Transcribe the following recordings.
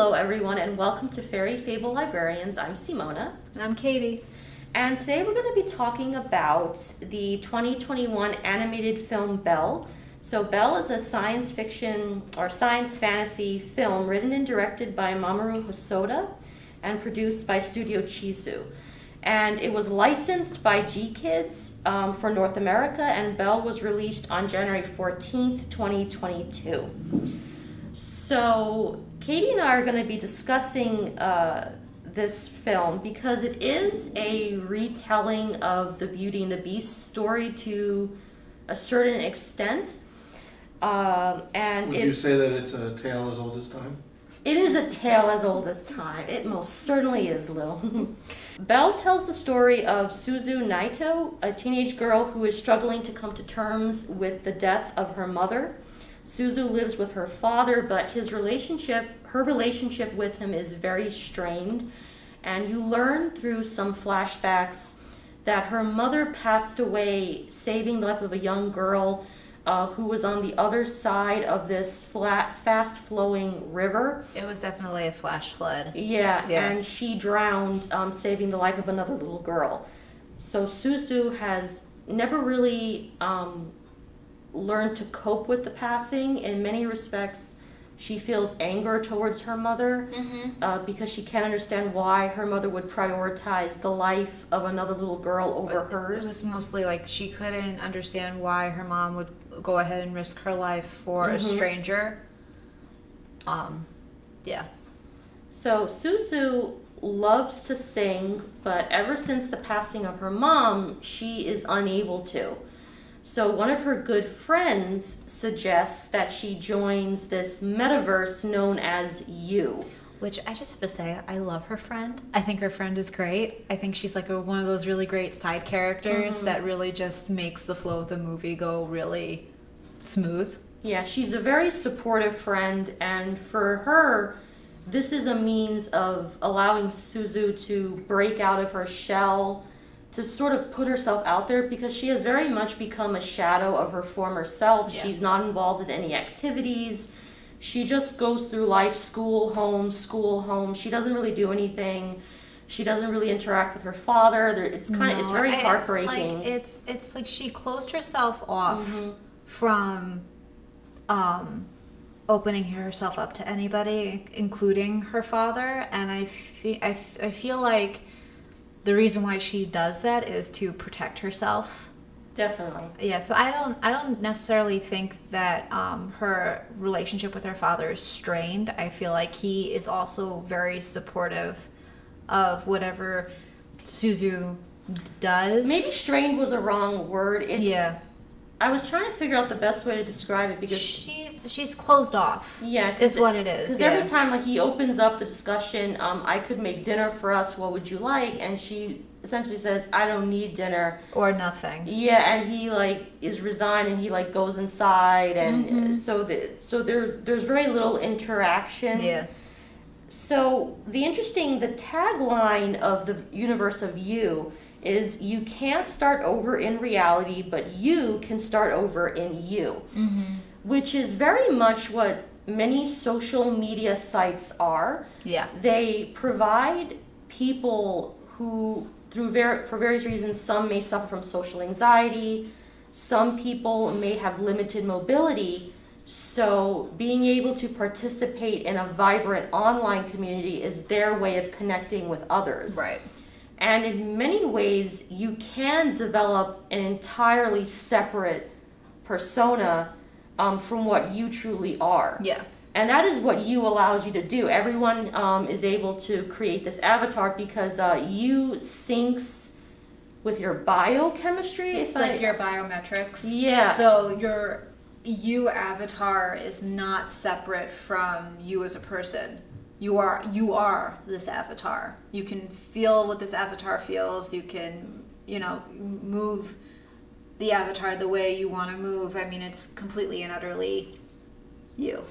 Hello everyone and welcome to Faerie, Fable, Librarians. I'm Simona. And I'm Katie. And today we're going to be talking about the 2021 animated film Belle. So Belle is a science fiction or science fantasy film written and directed by Mamoru Hosoda and produced by Studio Chizu. And it was licensed by G-Kids for North America, and Belle was released on January 14th, 2022. So Katie and I are going to be discussing this film because it is a retelling of the Beauty and the Beast story to a certain extent. Would you say that it's a tale as old as time? It is a tale as old as time. It most certainly is, Lil. Belle tells the story of Suzu Naito, a teenage girl who is struggling to come to terms with the death of her mother. Suzu lives with her father, but her relationship with him is very strained. And you learn through some flashbacks that her mother passed away saving the life of a young girl who was on the other side of this fast-flowing river. It was definitely a flash flood. Yeah, and she drowned, saving the life of another little girl. So Suzu has never really learned to cope with the passing. In many respects, she feels anger towards her mother because she can't understand why her mother would prioritize the life of another little girl over hers. It was mostly like she couldn't understand why her mom would go ahead and risk her life for a stranger. So Suzu loves to sing, but ever since the passing of her mom, she is unable to. So one of her good friends suggests that she joins this metaverse known as You. Which I just have to say, I love her friend. I think her friend is great. I think she's like one of those really great side characters that really just makes the flow of the movie go really smooth. Yeah, she's a very supportive friend, and for her, this is a means of allowing Suzu to break out of her shell, to sort of put herself out there, because she has very much become a shadow of her former self. Yeah. She's not involved in any activities. She just goes through life, school, home, school, home. She doesn't really do anything. She doesn't really interact with her father. It's very heartbreaking. It's like she closed herself off from opening herself up to anybody, including her father. And I feel like the reason why she does that is to protect herself. Definitely. Yeah, so I don't necessarily think that her relationship with her father is strained. I feel like he is also very supportive of whatever Suzu does. Maybe strained was a wrong word. I was trying to figure out the best way to describe it because she's closed off. Yeah, is what it is. Because every time he opens up the discussion, I could make dinner for us. What would you like? And she essentially says, I don't need dinner or nothing. Yeah, and he is resigned and he goes inside, and so there's very little interaction. Yeah. So the tagline of the universe of You is you can't start over in reality, but you can start over in you, which is very much what many social media sites are. Yeah. They provide people who, for various reasons, some may suffer from social anxiety, some people may have limited mobility, so being able to participate in a vibrant online community is their way of connecting with others. Right. And in many ways, you can develop an entirely separate persona from what you truly are. Yeah. And that is what You allows you to do. Everyone is able to create this avatar because You syncs with your biochemistry. It's like your biometrics. Yeah. So your You avatar is not separate from you as a person. You are this avatar. You can feel what this avatar feels. You can, move the avatar the way you want to move. I mean, it's completely and utterly you.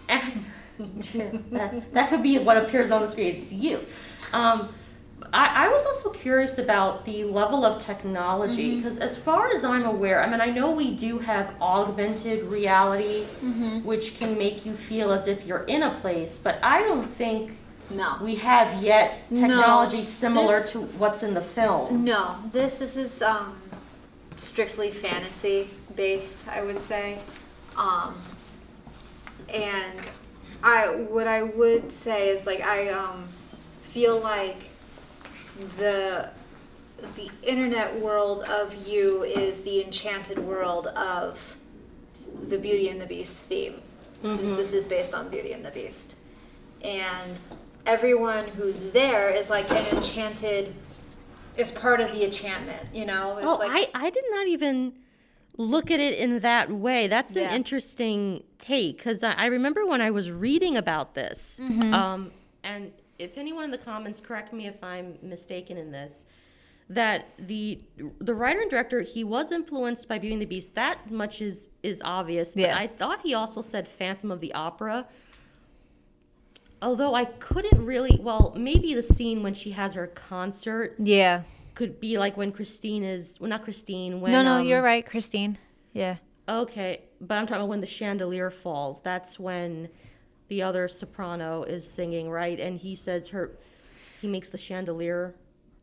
that could be what appears on the screen. It's you. I was also curious about the level of technology because, as far as I'm aware, I mean, I know we do have augmented reality, which can make you feel as if you're in a place, but I don't think No. we have yet technology No, similar this- to what's in the film. No, this is strictly fantasy based, I would say, and what I would say is like I feel like the internet world of you is the enchanted world of the Beauty and the Beast theme, since this is based on Beauty and the Beast, and everyone who's there is like an enchanted. Is part of the enchantment, you know? It's like, I did not even look at it in that way. That's an interesting take because I remember when I was reading about this, and if anyone in the comments correct me if I'm mistaken in this, that the writer and director, he was influenced by Beauty and the Beast. That much is obvious. But I thought he also said Phantom of the Opera. Although I couldn't really, well, maybe the scene when she has her concert could be like when Christine is, well, not Christine, when... No, you're right, Christine. Yeah. Okay, but I'm talking about when the chandelier falls. That's when the other soprano is singing, right? And he says he makes the chandelier.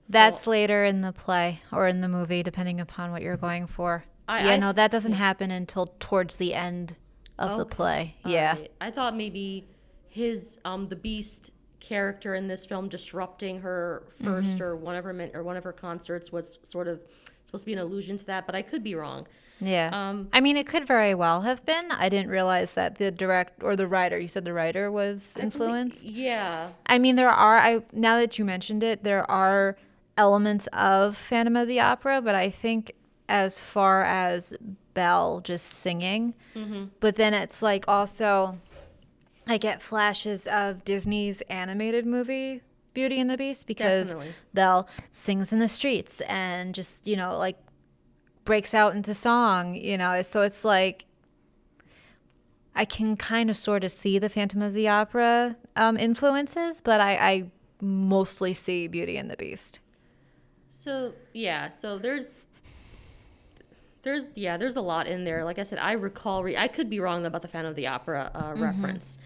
That's later in the play or in the movie, depending upon what you're going for. No, that doesn't happen until towards the end of the play. Yeah. Right. I thought maybe his the Beast character in this film disrupting her first or one of her concerts was sort of supposed to be an allusion to that, but I could be wrong. Yeah. I mean, it could very well have been. I didn't realize that the writer, you said the writer was influenced. Yeah. I mean, now that you mentioned it, there are elements of Phantom of the Opera, but I think as far as Belle just singing, but then it's like also I get flashes of Disney's animated movie Beauty and the Beast because Belle sings in the streets and just, like breaks out into song, so it's like I can kind of sort of see the Phantom of the Opera influences, but I mostly see Beauty and the Beast. So there's a lot in there. Like I said, I recall I could be wrong about the Phantom of the Opera reference.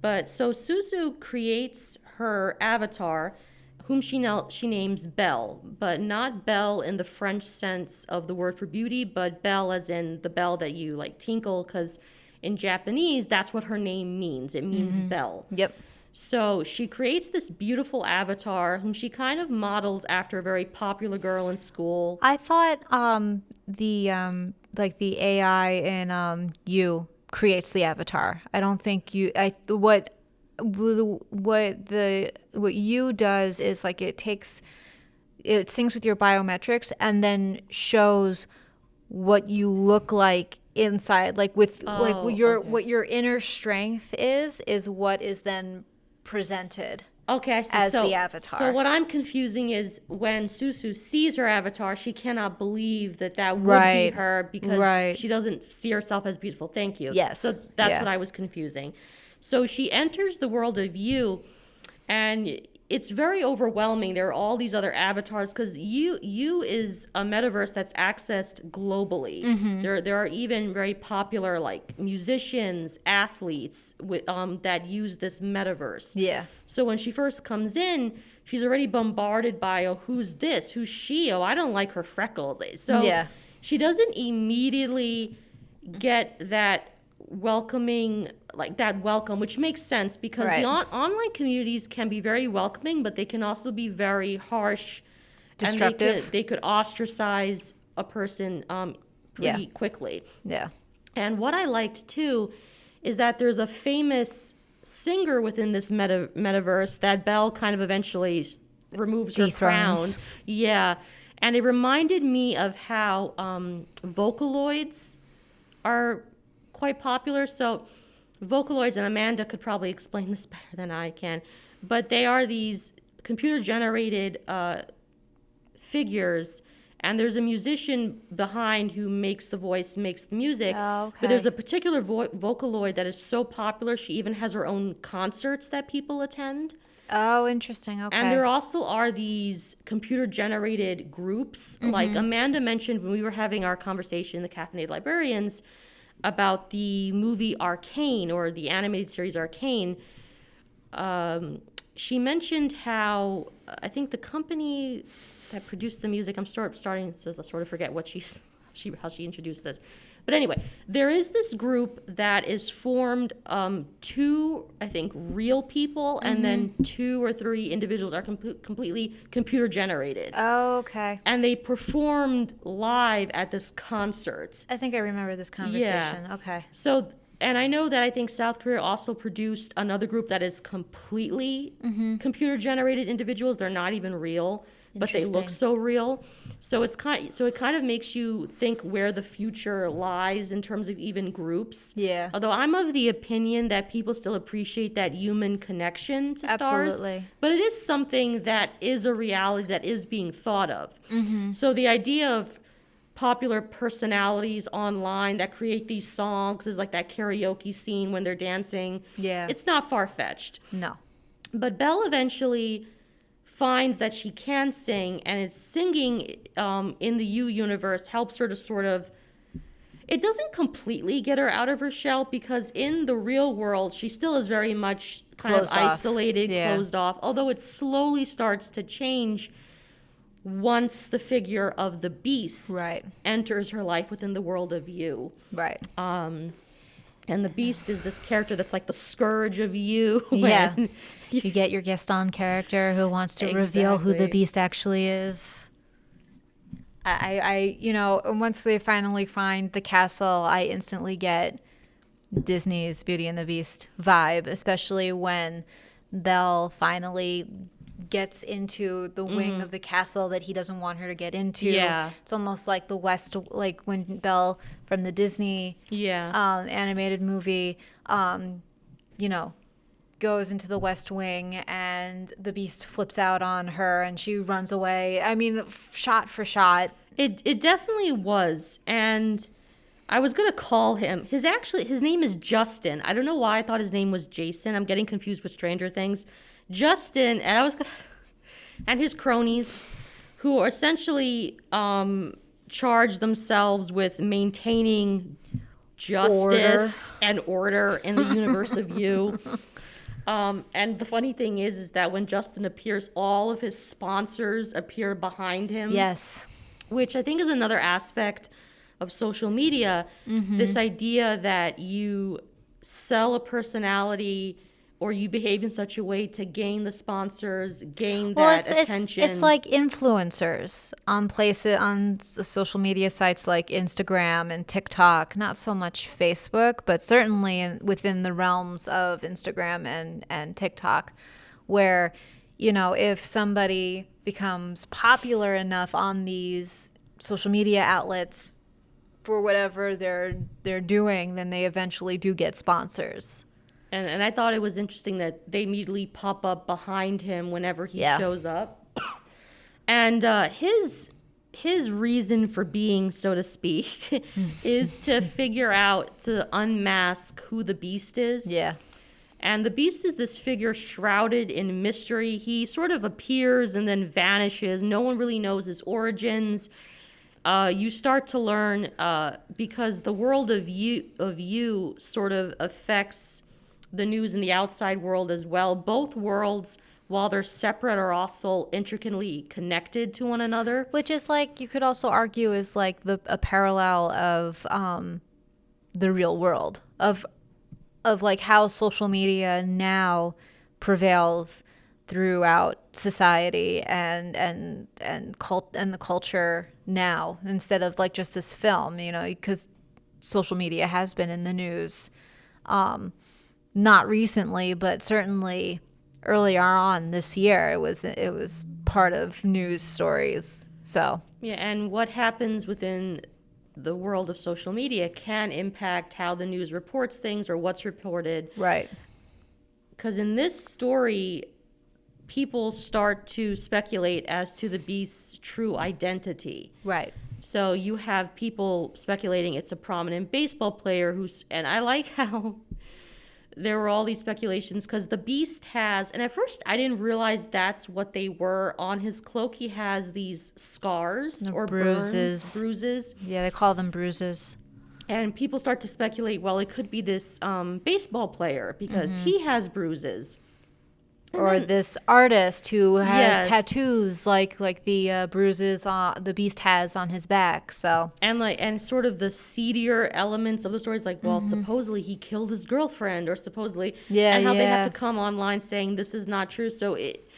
But so Suzu creates her avatar, whom she names Belle, but not Belle in the French sense of the word for beauty, but Belle as in the bell that you like tinkle, because in Japanese, that's what her name means. It means bell. Yep. So she creates this beautiful avatar, whom she kind of models after a very popular girl in school. I thought the AI in You creates the avatar. I don't think what You does is like it syncs with your biometrics and then shows what you look like inside, like with what your inner strength is what is then presented. Okay, I see. As the avatar. So what I'm confusing is when Susu sees her avatar, she cannot believe that would be her because she doesn't see herself as beautiful. Thank you. Yes. So that's what I was confusing. So she enters the world of You, and it's very overwhelming. There are all these other avatars because You is a metaverse that's accessed globally. There are even very popular like musicians, athletes that use this metaverse. Yeah. So when she first comes in, she's already bombarded by, who's this? Who's she? I don't like her freckles. So she doesn't immediately get that welcoming, like that welcome, which makes sense because the online communities can be very welcoming, but they can also be very harsh, disruptive. And they could ostracize a person pretty quickly. Yeah. And what I liked too is that there's a famous singer within this metaverse that Belle kind of eventually removes her crown. Yeah, and it reminded me of how Vocaloids are quite popular. So Vocaloids, and Amanda could probably explain this better than I can, but they are these computer-generated figures, and there's a musician behind who makes the voice, makes the music. But there's a particular Vocaloid that is so popular, she even has her own concerts that people attend. Oh, interesting. Okay. And there also are these computer-generated groups. Like Amanda mentioned when we were having our conversation, the Caffeinated Librarians, about the movie Arcane, or the animated series Arcane. She mentioned how, I think the company that produced the music, I'm starting to sort of forget what how she introduced this. But anyway, there is this group that is formed, two, I think, real people, and then 2 or 3 individuals are completely computer generated. Oh, okay. And they performed live at this concert. I think I remember this conversation. Yeah. Okay. So, and I know that I think South Korea also produced another group that is completely computer generated individuals. They're not even real, but they look so real. So it kind of makes you think where the future lies in terms of even groups. Yeah. Although I'm of the opinion that people still appreciate that human connection to stars. Absolutely. But it is something that is a reality that is being thought of. So the idea of popular personalities online that create these songs, there's like that karaoke scene when they're dancing. Yeah. It's not far-fetched. No. But Belle eventually finds that she can sing, and it's singing in the U universe helps her to sort of, it doesn't completely get her out of her shell, because in the real world she still is very much kind Closed of off. isolated, Yeah. closed off, although it slowly starts to change once the figure of the Beast Right. enters her life within the world of you. Right. And the Beast is this character that's like the scourge of you. Yeah. And You get your Gaston character who wants to reveal who the Exactly. Beast actually is. I once they finally find the castle, I instantly get Disney's Beauty and the Beast vibe, especially when Belle finally gets into the wing of the castle that he doesn't want her to get into. Yeah. It's almost like the West, like when Belle from the Disney animated movie, goes into the West Wing and the Beast flips out on her and she runs away. I mean, shot for shot. It definitely was. And I was going to call him. His name is Justin. I don't know why I thought his name was Jason. I'm getting confused with Stranger Things. Justin, and his cronies, who are essentially charge themselves with maintaining justice and order in the universe of you. And the funny thing is that when Justin appears, all of his sponsors appear behind him. Yes. Which I think is another aspect of social media. This idea that you sell a personality or you behave in such a way to gain the sponsors, gain that attention. It's like influencers on social media sites like Instagram and TikTok. Not so much Facebook, but certainly within the realms of Instagram and TikTok, where if somebody becomes popular enough on these social media outlets for whatever they're doing, then they eventually do get sponsors. And I thought it was interesting that they immediately pop up behind him whenever he shows up. And his reason for being, so to speak, is to figure out, to unmask who the Beast is. Yeah. And the Beast is this figure shrouded in mystery. He sort of appears and then vanishes. No one really knows his origins. You start to learn, because the world of you sort of affects the news in the outside world as well. Both worlds, while they're separate, are also intricately connected to one another. Which is like, you could also argue is like a parallel of the real world, of like how social media now prevails throughout society and the culture now, instead of like just this film, because social media has been in the news, not recently, but certainly earlier on this year, it was part of news stories. So yeah, and what happens within the world of social media can impact how the news reports things or what's reported. Right. Because in this story, people start to speculate as to the Beast's true identity. Right. So you have people speculating it's a prominent baseball player and I like how there were all these speculations because the Beast has, and at first I didn't realize that's what they were. On his cloak, he has these scars or bruises. Yeah, they call them bruises. And people start to speculate, well, it could be this baseball player because he has bruises. Or this artist who has tattoos like the bruises the Beast has on his back. So and sort of the seedier elements of the stories, like, well, supposedly he killed his girlfriend, or supposedly, and how they have to come online saying this is not true. So it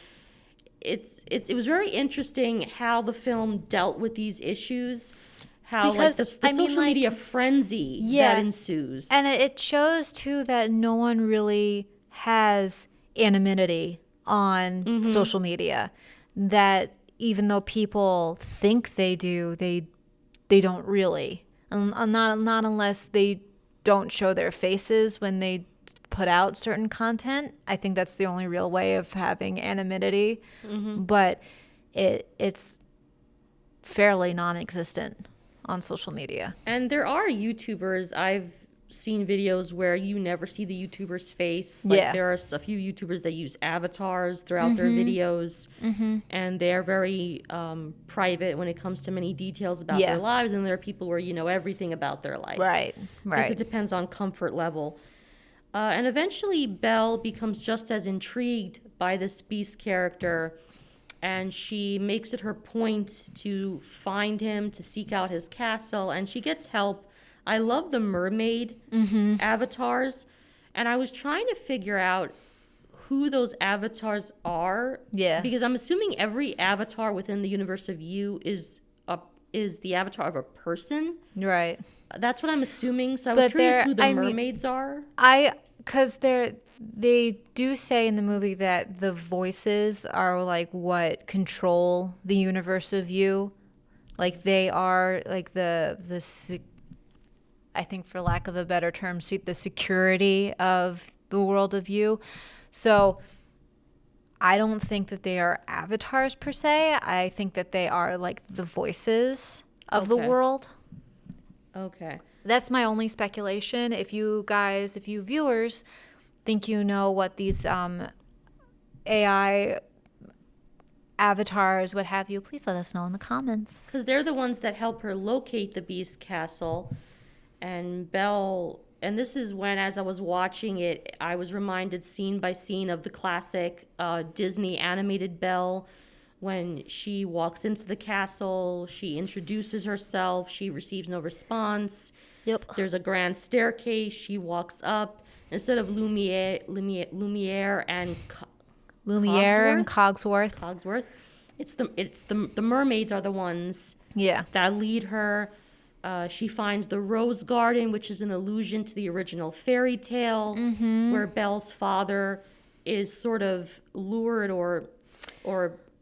was very interesting how the film dealt with these issues. How because, the social media frenzy that ensues, and it shows too that no one really has anonymity on social media. That even though people think they do, they don't really, and not unless they don't show their faces when they put out certain content. I think that's the only real way of having anonymity, but it's fairly non-existent on social media. And there are YouTubers, I've seen videos where you never see the YouTuber's face. Like there are a few YouTubers that use avatars throughout their videos, and they're very private when it comes to many details about their lives. And there are people where you know everything about their life. Right. Because it depends on comfort level. And eventually Belle becomes just as intrigued by this Beast character, and she makes it her point to find him, to seek out his castle, and she gets help. I love the mermaid avatars, and I was trying to figure out who those avatars are. Yeah. Because I'm assuming every avatar within the universe of you is the avatar of a person. Right. That's what I'm assuming. So I was curious who the mermaids are. Because they do say in the movie that the voices are like what control the universe of you. Like they are like I think, for lack of a better term, the security of the world of you. So I don't think that they are avatars per se. I think that they are like the voices of the world. Okay. That's my only speculation. If you viewers think you know what these AI avatars, what have you, please let us know in the comments. Because they're the ones that help her locate the Beast Castle. And Belle, and this is when, as I was watching it, I was reminded scene by scene of the classic Disney animated Belle. When she walks into the castle, she introduces herself, she receives no response. Yep. There's a grand staircase, she walks up. Instead of Lumiere and Cogsworth, it's the mermaids are the ones that lead her. She finds the Rose Garden, which is an allusion to the original fairy tale, where Belle's father is sort of lured or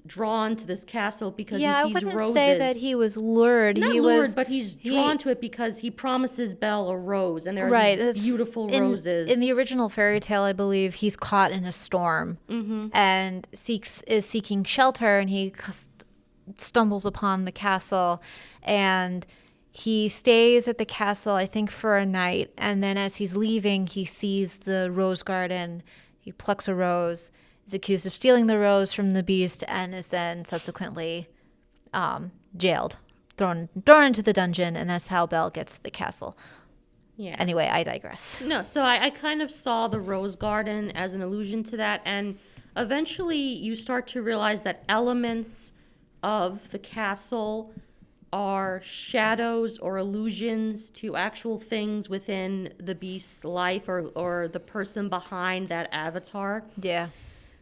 drawn to this castle because he sees roses. I wouldn't say that he was lured. Not lured, but he's drawn to it because he promises Belle a rose, and there are these beautiful roses. In the original fairy tale, I believe he's caught in a storm and is seeking shelter, and he stumbles upon the castle, and he stays at the castle, I think, for a night, and then as he's leaving, he sees the rose garden. He plucks a rose, is accused of stealing the rose from the Beast, and is then subsequently jailed, thrown into the dungeon, and that's how Belle gets to the castle. Yeah. Anyway, I digress. No, so I kind of saw the Rose Garden as an allusion to that, and eventually you start to realize that elements of the castle are shadows or illusions to actual things within the Beast's life or the person behind that avatar. Yeah.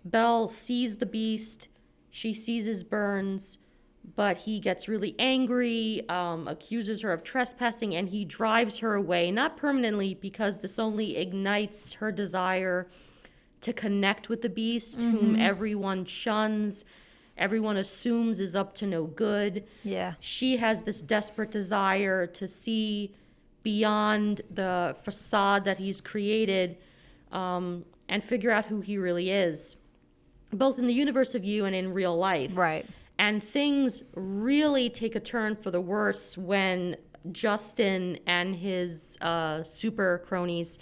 Belle sees the Beast, she sees his burns, but he gets really angry, accuses her of trespassing, and he drives her away, not permanently, because this only ignites her desire to connect with the Beast, whom everyone shuns, everyone assumes is up to no good. Yeah. She has this desperate desire to see beyond the facade that he's created, and figure out who he really is, both in the universe of you and in real life. Right. And things really take a turn for the worse when Justin and his super cronies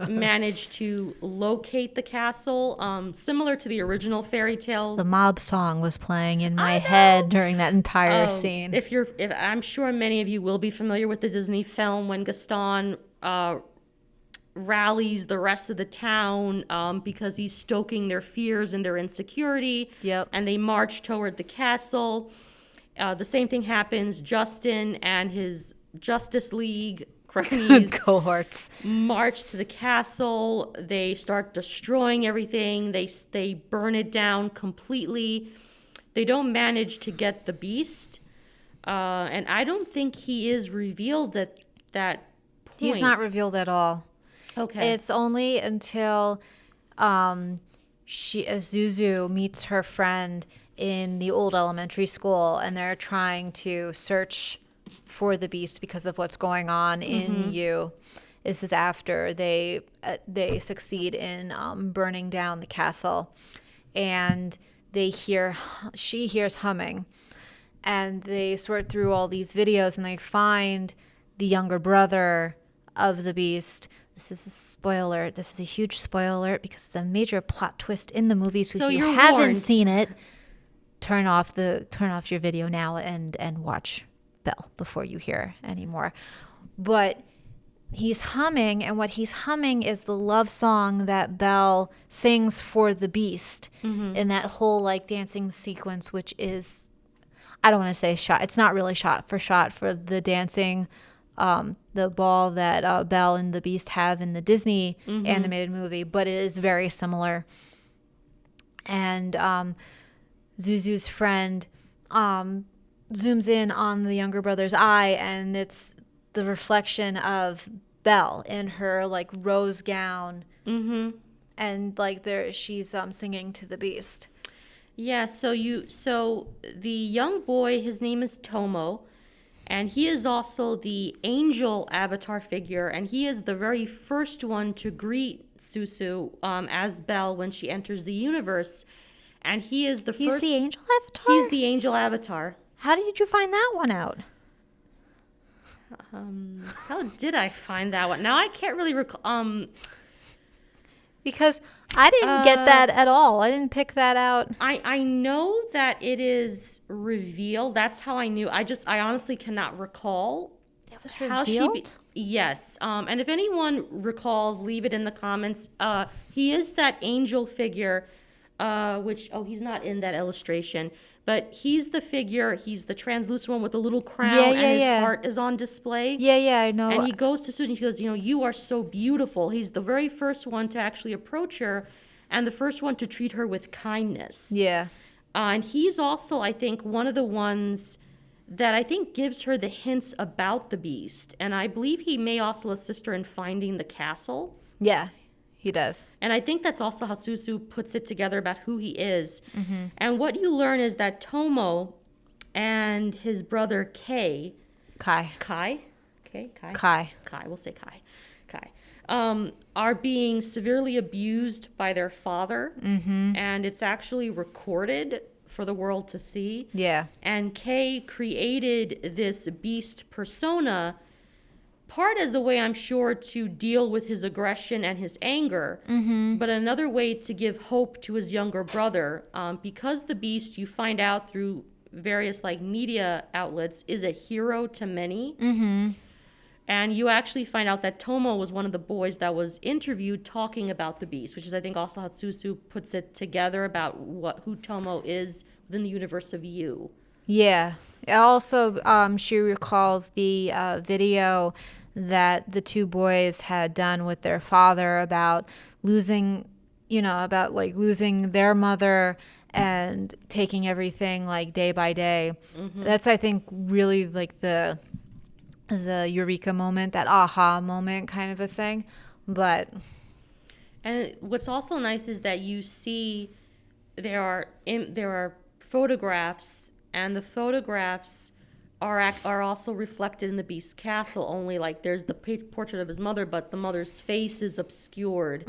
manage to locate the castle, similar to the original fairy tale. The mob song was playing in my head during that entire scene. If I'm sure many of you will be familiar with the Disney film when Gaston rallies the rest of the town because he's stoking their fears and their insecurity. Yep. And they march toward the castle. The same thing happens. Justin and his Justice League cronies Cohorts march to the castle. They start destroying everything. They burn it down completely. They don't manage to get the beast. And I don't think he is revealed at that point. He's not revealed at all. Okay. It's only until Zuzu meets her friend in the old elementary school, and they're trying to search for the beast because of what's going on in you. This is after they succeed in burning down the castle, and she hears humming, and they sort through all these videos and they find the younger brother of the beast. This is a spoiler. This is a huge spoiler because it's a major plot twist in the movie. So if you haven't warned. seen it, turn off your video now and watch Belle before you hear anymore. But he's humming, and what he's humming is the love song that Belle sings for the beast in that whole like dancing sequence, which is, I don't want to say shot. It's not really shot for the dancing. The ball that Belle and the Beast have in the Disney animated movie, but it is very similar. And Zuzu's friend zooms in on the younger brother's eye, and it's the reflection of Belle in her like rose gown, and like she's singing to the Beast. Yeah. So the young boy, his name is Tomo. And he is also the angel avatar figure, and he is the very first one to greet Susu as Belle when she enters the universe. And he is He's the angel avatar? He's the angel avatar. How did you find that one out? How did I find that one? Now I can't really recall. Because I didn't get that at all. I didn't pick that out. I know that it is revealed. That's how I knew. I honestly cannot recall. It was How revealed? Yes. And if anyone recalls, leave it in the comments. He is that angel figure, he's not in that illustration, but he's the figure. He's the translucent one with the little crown, and his heart is on display. Yeah, I know. And he goes to Susan. He goes, you are so beautiful. He's the very first one to actually approach her, and the first one to treat her with kindness. Yeah. And he's also, I think, one of the ones that I think gives her the hints about the beast. And I believe he may also assist her in finding the castle. Yeah, he does. And I think that's also how Susu puts it together about who he is. And what you learn is that Tomo and his brother Kai, we'll say Kai, are being severely abused by their father. And it's actually recorded for the world to see. Yeah. And Kay created this beast persona, part as a way, I'm sure, to deal with his aggression and his anger, but another way to give hope to his younger brother. Because the beast, you find out through various like media outlets, is a hero to many. And you actually find out that Tomo was one of the boys that was interviewed talking about the beast, which is, I think, also how Susu puts it together about who Tomo is within the universe of you. Yeah. Also, she recalls the video that the two boys had done with their father about losing their mother and taking everything like day by day. That's, I think, really like the eureka moment, that aha moment kind of a thing. And what's also nice is that you see there are photographs, and the photographs are also reflected in the Beast's castle, only like there's the portrait of his mother, but the mother's face is obscured.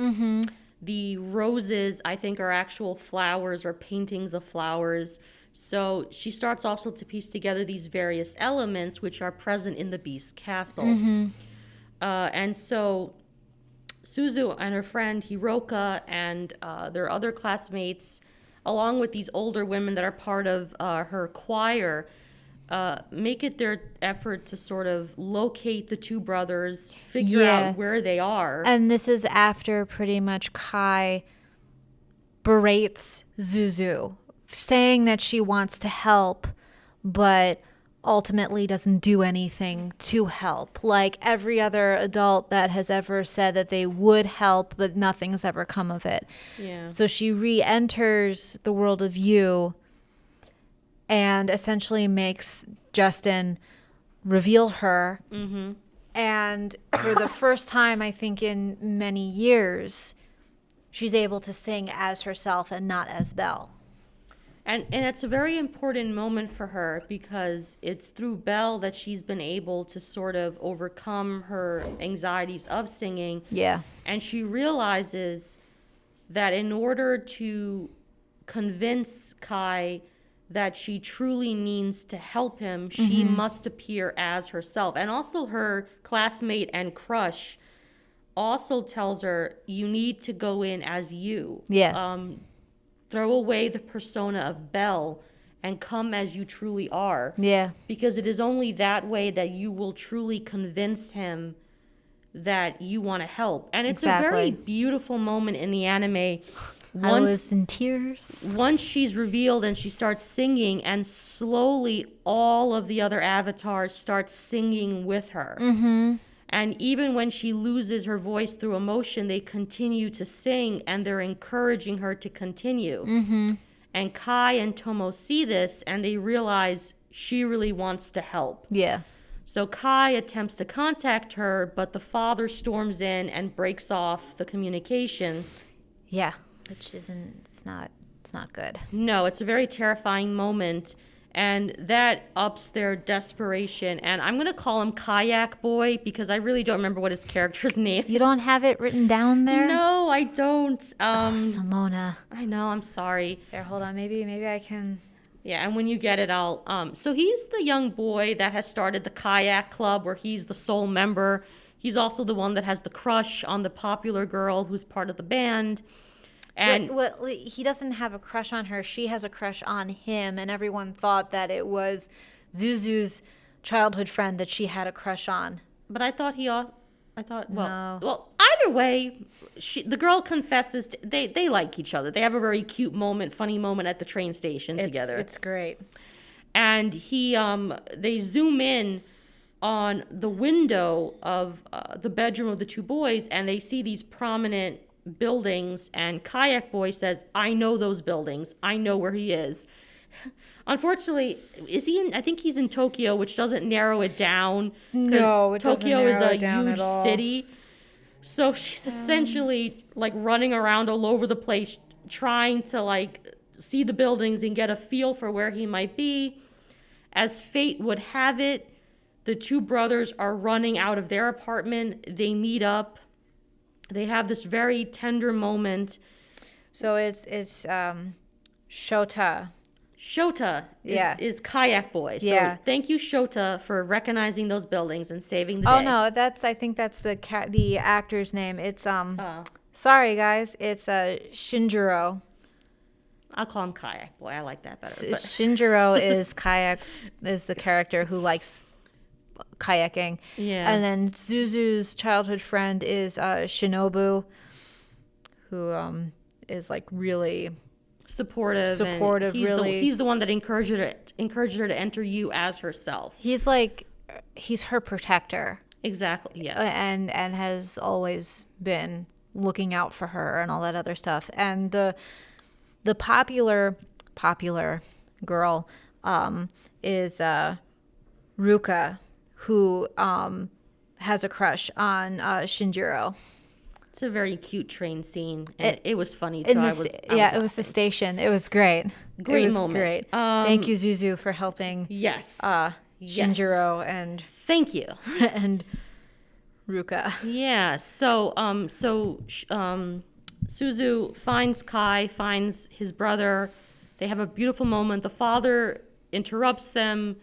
The roses, I think, are actual flowers or paintings of flowers. So she starts also to piece together these various elements which are present in the Beast's castle. And so Suzu and her friend Hiroka and their other classmates, along with these older women that are part of her choir, make it their effort to sort of locate the two brothers, figure out where they are. And this is after pretty much Kai berates Zuzu, saying that she wants to help, but ultimately doesn't do anything to help. Like every other adult that has ever said that they would help, but nothing's ever come of it. Yeah. So she re-enters the world of you and essentially makes Justin reveal her. Mm-hmm. And for the first time, I think in many years, she's able to sing as herself and not as Belle. And it's a very important moment for her because it's through Belle that she's been able to sort of overcome her anxieties of singing. Yeah. And she realizes that in order to convince Kai that she truly means to help him, she must appear as herself. And also her classmate and crush also tells her, you need to go in as you. Yeah. Throw away the persona of Belle and come as you truly are. Yeah. Because it is only that way that you will truly convince him that you want to help. And it's a very beautiful moment in the anime. I was in tears. Once she's revealed and she starts singing, and slowly all of the other avatars start singing with her. Mm-hmm. And even when she loses her voice through emotion, they continue to sing and they're encouraging her to continue. Mm-hmm. And Kai and Tomo see this and they realize she really wants to help. Yeah. So Kai attempts to contact her, but the father storms in and breaks off the communication. Yeah. Which it's not good. No, it's a very terrifying moment. And that ups their desperation. And I'm going to call him Kayak Boy because I really don't remember what his character's name is. You don't have it written down there? No, I don't. Simona. I know, I'm sorry. Here, hold on. Maybe I can... Yeah, and when you get it, I'll... So he's the young boy that has started the kayak club where he's the sole member. He's also the one that has the crush on the popular girl who's part of the band. And he doesn't have a crush on her. She has a crush on him, and everyone thought that it was Zuzu's childhood friend that she had a crush on. But I thought no. Well, either way, the girl confesses they like each other. They have a very cute moment, funny moment at the train station together. It's great. And they zoom in on the window of the bedroom of the two boys, and they see these prominent buildings, and Kayak Boy says, I know those buildings. I know where he is. Unfortunately, I think he's in Tokyo, which doesn't narrow it down. No, it doesn't Tokyo is narrow a it down huge at all. city. So she's essentially like running around all over the place trying to like see the buildings and get a feel for where he might be. As fate would have it, the two brothers are running out of their apartment. They meet up. They have this very tender moment. So it's Shota. Shota is Kayak Boy. So thank you, Shota, for recognizing those buildings and saving the day. Oh no, I think that's the actor's name. It's sorry guys, it's Shinjiro. I'll call him Kayak Boy. I like that better. Shinjiro is the character who likes kayaking. Yeah. And then Zuzu's childhood friend is Shinobu, who is like really supportive. He's the one that encouraged her to enter you as herself. He's her protector. Exactly. Yes. And has always been looking out for her and all that other stuff. And the popular girl is Ruka, who has a crush on Shinjiro. It's a very cute train scene, and it was funny too. It was the station. It was great. Great moment. Great. Thank you, Zuzu, for helping. Yes. Shinjiro and. Thank you. And Ruka. Yeah. So Suzu finds Kai, finds his brother. They have a beautiful moment. The father interrupts them,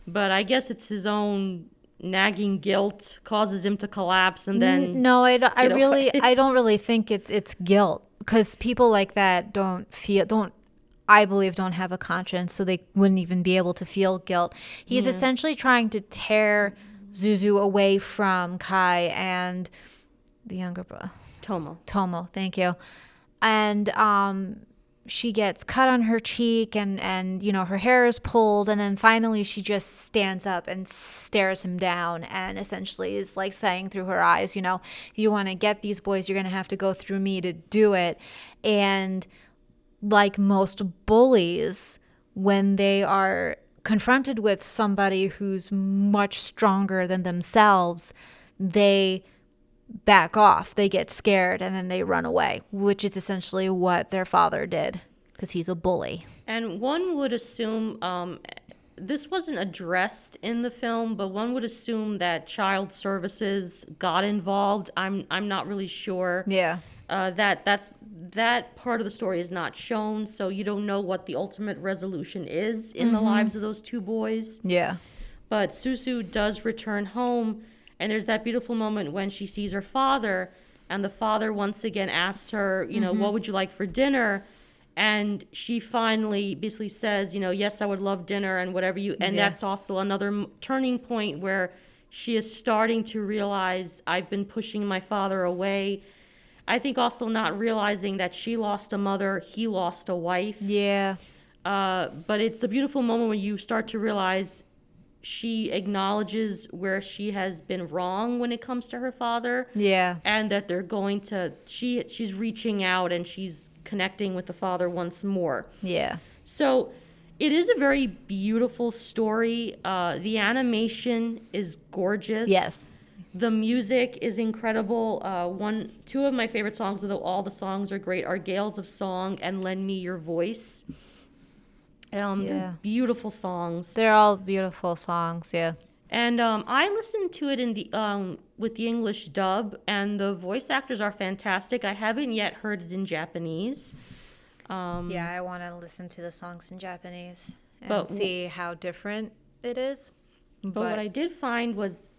but I guess it's his own nagging guilt causes him to collapse and then No, I skid away. don't really think it's guilt, because people like that I believe don't have a conscience, so they wouldn't even be able to feel guilt. He's essentially trying to tear Zuzu away from Kai and the younger brother. Tomo, thank you. And she gets cut on her cheek, and you know, her hair is pulled, and then finally she just stands up and stares him down and essentially is like saying through her eyes, you know, if you want to get these boys, you're going to have to go through me to do it. And like most bullies, when they are confronted with somebody who's much stronger than themselves, they back off, they get scared, and then they run away, which is essentially what their father did, because he's a bully. And one would assume, this wasn't addressed in the film, but one would assume that child services got involved. I'm not really sure. Yeah. That part of the story is not shown, so you don't know what the ultimate resolution is in the lives of those two boys. Yeah. But Susu does return home, and there's that beautiful moment when she sees her father, and the father once again asks her, you know, what would you like for dinner? And she finally basically says, you know, yes, I would love dinner and whatever you, and that's also another turning point where she is starting to realize, I've been pushing my father away. I think also not realizing that she lost a mother, he lost a wife. Yeah. But it's a beautiful moment when you start to realize she acknowledges where she has been wrong when it comes to her father. Yeah. And that they're going to, she's reaching out and she's connecting with the father once more. Yeah. So it is a very beautiful story. The animation is gorgeous. Yes. The music is incredible. Two of my favorite songs, although all the songs are great, are Gales of Song and Lend Me Your Voice. They're beautiful songs. They're all beautiful songs, yeah. And I listened to it in the with the English dub, and the voice actors are fantastic. I haven't yet heard it in Japanese. Yeah, I want to listen to the songs in Japanese and see how different it is. But what I did find was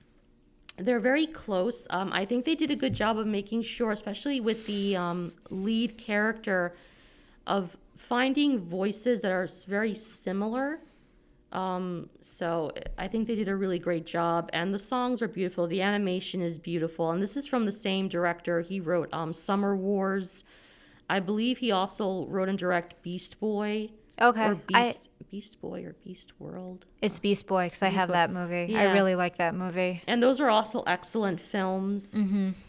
they're very close. I think they did a good job of making sure, especially with the lead character, of finding voices that are very similar. So I think they did a really great job, and the songs are beautiful. The animation is beautiful, and this is from the same director. He wrote Summer Wars. I believe he also wrote and directed Beast Boy. Okay. Or Beast Boy or Beast World. It's Beast Boy, because I have that movie. Yeah. I really like that movie. And those are also excellent films.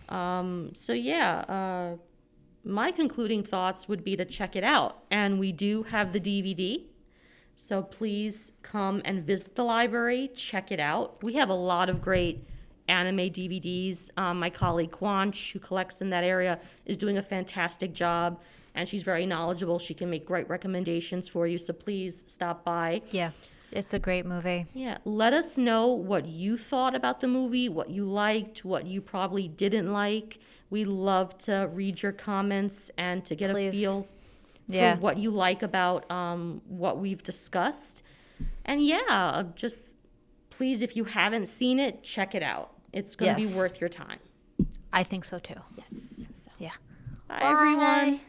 So yeah, my concluding thoughts would be to check it out. And we do have the DVD. So please come and visit the library, check it out. We have a lot of great anime DVDs. My colleague Quanch, who collects in that area, is doing a fantastic job, and she's very knowledgeable. She can make great recommendations for you, so please stop by. Yeah, it's a great movie. Yeah, let us know what you thought about the movie, what you liked, what you probably didn't like. We love to read your comments and to get a feel for what you like about what we've discussed. And yeah, just please, if you haven't seen it, check it out. It's going to be worth your time. I think so too. Yes. So. Yeah. Bye, everyone.